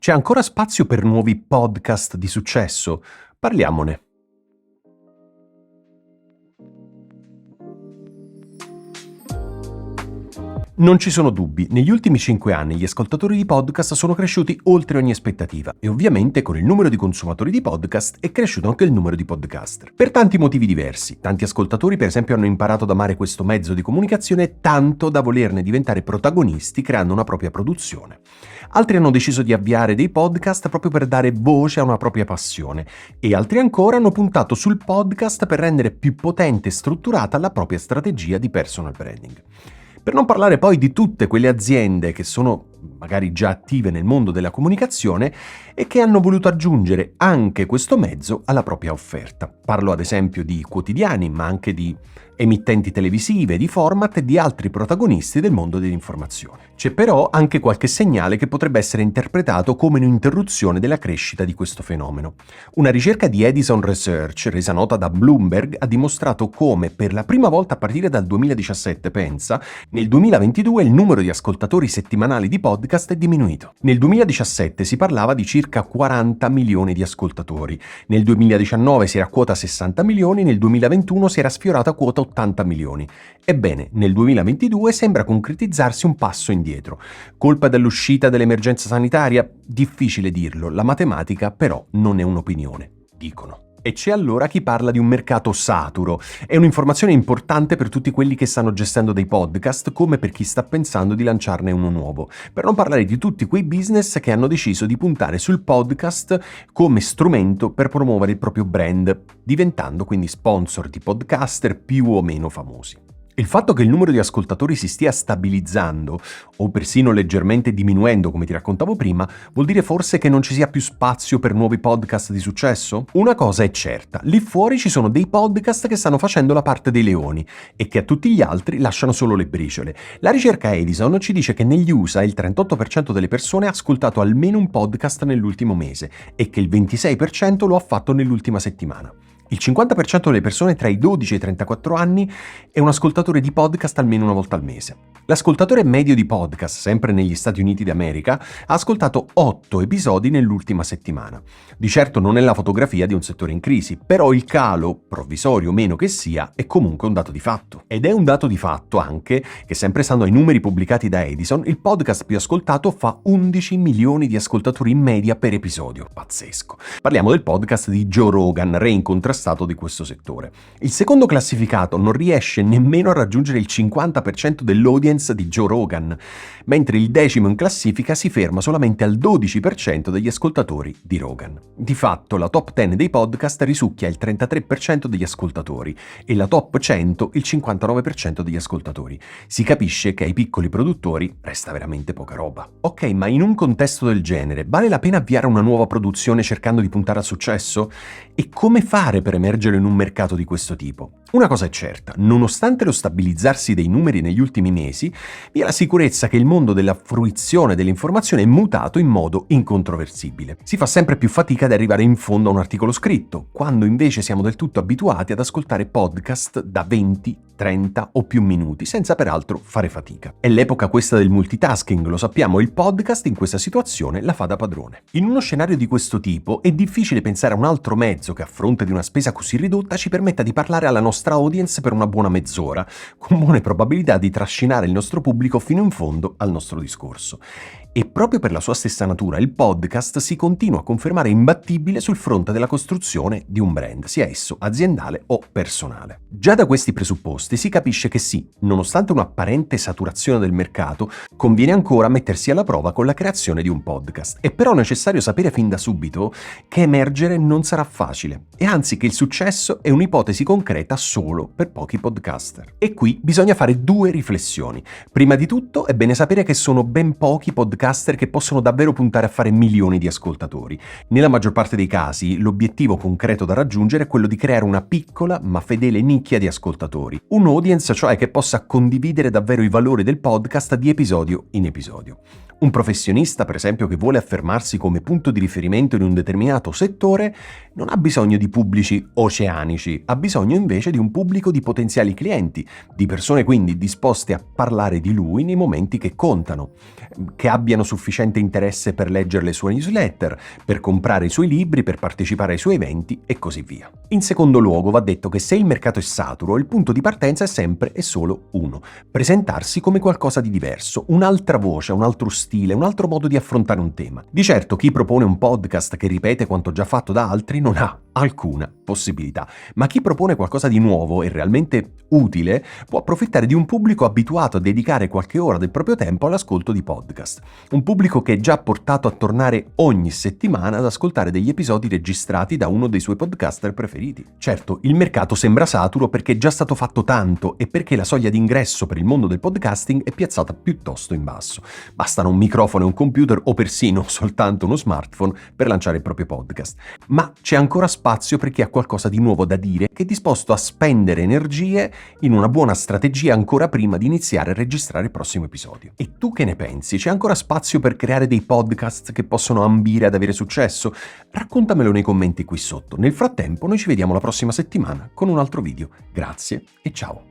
C'è ancora spazio per nuovi podcast di successo? Parliamone. Non ci sono dubbi, negli ultimi 5 anni gli ascoltatori di podcast sono cresciuti oltre ogni aspettativa e ovviamente con il numero di consumatori di podcast è cresciuto anche il numero di podcaster. Per tanti motivi diversi, tanti ascoltatori per esempio hanno imparato ad amare questo mezzo di comunicazione tanto da volerne diventare protagonisti creando una propria produzione. Altri hanno deciso di avviare dei podcast proprio per dare voce a una propria passione e altri ancora hanno puntato sul podcast per rendere più potente e strutturata la propria strategia di personal branding. Per non parlare poi di tutte quelle aziende che sono magari già attive nel mondo della comunicazione e che hanno voluto aggiungere anche questo mezzo alla propria offerta. Parlo ad esempio di quotidiani, ma anche di emittenti televisive, di format e di altri protagonisti del mondo dell'informazione. C'è però anche qualche segnale che potrebbe essere interpretato come un'interruzione della crescita di questo fenomeno. Una ricerca di Edison Research, resa nota da Bloomberg, ha dimostrato come per la prima volta a partire dal 2017, pensa, nel 2022 il numero di ascoltatori settimanali di podcast è diminuito. Nel 2017 si parlava di circa 40 milioni di ascoltatori, nel 2019 si era a quota 60 milioni, nel 2021 si era sfiorato a quota 80 milioni. Ebbene, nel 2022 sembra concretizzarsi un passo indietro. Colpa dell'uscita dell'emergenza sanitaria? Difficile dirlo, la matematica però non è un'opinione, dicono. E c'è allora chi parla di un mercato saturo. È un'informazione importante per tutti quelli che stanno gestendo dei podcast, come per chi sta pensando di lanciarne uno nuovo. Per non parlare di tutti quei business che hanno deciso di puntare sul podcast come strumento per promuovere il proprio brand, diventando quindi sponsor di podcaster più o meno famosi. Il fatto che il numero di ascoltatori si stia stabilizzando o persino leggermente diminuendo, come ti raccontavo prima, vuol dire forse che non ci sia più spazio per nuovi podcast di successo? Una cosa è certa, lì fuori ci sono dei podcast che stanno facendo la parte dei leoni e che a tutti gli altri lasciano solo le briciole. La ricerca Edison ci dice che negli USA il 38% delle persone ha ascoltato almeno un podcast nell'ultimo mese e che il 26% lo ha fatto nell'ultima settimana. Il 50% delle persone tra i 12 e i 34 anni è un ascoltatore di podcast almeno una volta al mese. L'ascoltatore medio di podcast, sempre negli Stati Uniti d'America, ha ascoltato 8 episodi nell'ultima settimana. Di certo non è la fotografia di un settore in crisi, però il calo, provvisorio o meno che sia, è comunque un dato di fatto. Ed è un dato di fatto anche che, sempre stando ai numeri pubblicati da Edison, il podcast più ascoltato fa 11 milioni di ascoltatori in media per episodio. Pazzesco. Parliamo del podcast di Joe Rogan, re incontrastato di questo settore. Il secondo classificato non riesce nemmeno a raggiungere il 50% dell'audience di Joe Rogan, mentre il decimo in classifica si ferma solamente al 12% degli ascoltatori di Rogan. Di fatto la top 10 dei podcast risucchia il 33% degli ascoltatori e la top 100 il 59% degli ascoltatori. Si capisce che ai piccoli produttori resta veramente poca roba. Ok, ma in un contesto del genere vale la pena avviare una nuova produzione cercando di puntare al successo? E come fare per emergere in un mercato di questo tipo? Una cosa è certa, nonostante lo stabilizzarsi dei numeri negli ultimi mesi, vi è la sicurezza che il mondo della fruizione dell'informazione è mutato in modo incontroversibile. Si fa sempre più fatica ad arrivare in fondo a un articolo scritto, quando invece siamo del tutto abituati ad ascoltare podcast da 20, 30 o più minuti, senza peraltro fare fatica. È l'epoca questa del multitasking, lo sappiamo, il podcast in questa situazione la fa da padrone. In uno scenario di questo tipo è difficile pensare a un altro mezzo che a fronte di una spesa così ridotta ci permetta di parlare alla nostra audience per una buona mezz'ora, con buone probabilità di trascinare il nostro pubblico fino in fondo al nostro discorso. E proprio per la sua stessa natura il podcast si continua a confermare imbattibile sul fronte della costruzione di un brand, sia esso aziendale o personale. Già da questi presupposti si capisce che sì, nonostante un'apparente saturazione del mercato, conviene ancora mettersi alla prova con la creazione di un podcast. È però necessario sapere fin da subito che emergere non sarà facile, e anzi che il successo è un'ipotesi concreta solo per pochi podcaster. E qui bisogna fare due riflessioni. Prima di tutto è bene sapere che sono ben pochi podcaster che possono davvero puntare a fare milioni di ascoltatori. Nella maggior parte dei casi l'obiettivo concreto da raggiungere è quello di creare una piccola ma fedele nicchia di ascoltatori, un'audience cioè che possa condividere davvero i valori del podcast di episodio in episodio. Un professionista, per esempio, che vuole affermarsi come punto di riferimento in un determinato settore, non ha bisogno di pubblici oceanici, ha bisogno invece di un pubblico di potenziali clienti, di persone quindi disposte a parlare di lui nei momenti che contano, che abbiano sufficiente interesse per leggere le sue newsletter, per comprare i suoi libri, per partecipare ai suoi eventi e così via. In secondo luogo, va detto che se il mercato è saturo, il punto di partenza è sempre e solo uno: presentarsi come qualcosa di diverso, un'altra voce, un altro stile, un altro modo di affrontare un tema. Di certo, chi propone un podcast che ripete quanto già fatto da altri non ha alcuna possibilità, ma chi propone qualcosa di nuovo e realmente utile può approfittare di un pubblico abituato a dedicare qualche ora del proprio tempo all'ascolto di podcast. Un pubblico che è già portato a tornare ogni settimana ad ascoltare degli episodi registrati da uno dei suoi podcaster preferiti. Certo, il mercato sembra saturo perché è già stato fatto tanto e perché la soglia d'ingresso per il mondo del podcasting è piazzata piuttosto in basso. Bastano un microfono e un computer o persino soltanto uno smartphone per lanciare il proprio podcast. Ma c'è ancora spazio per chi ha qualcosa di nuovo da dire, che è disposto a spendere energie in una buona strategia ancora prima di iniziare a registrare il prossimo episodio. E tu che ne pensi? C'è ancora spazio per creare dei podcast che possono ambire ad avere successo? Raccontamelo nei commenti qui sotto. Nel frattempo noi ci vediamo la prossima settimana con un altro video. Grazie e ciao!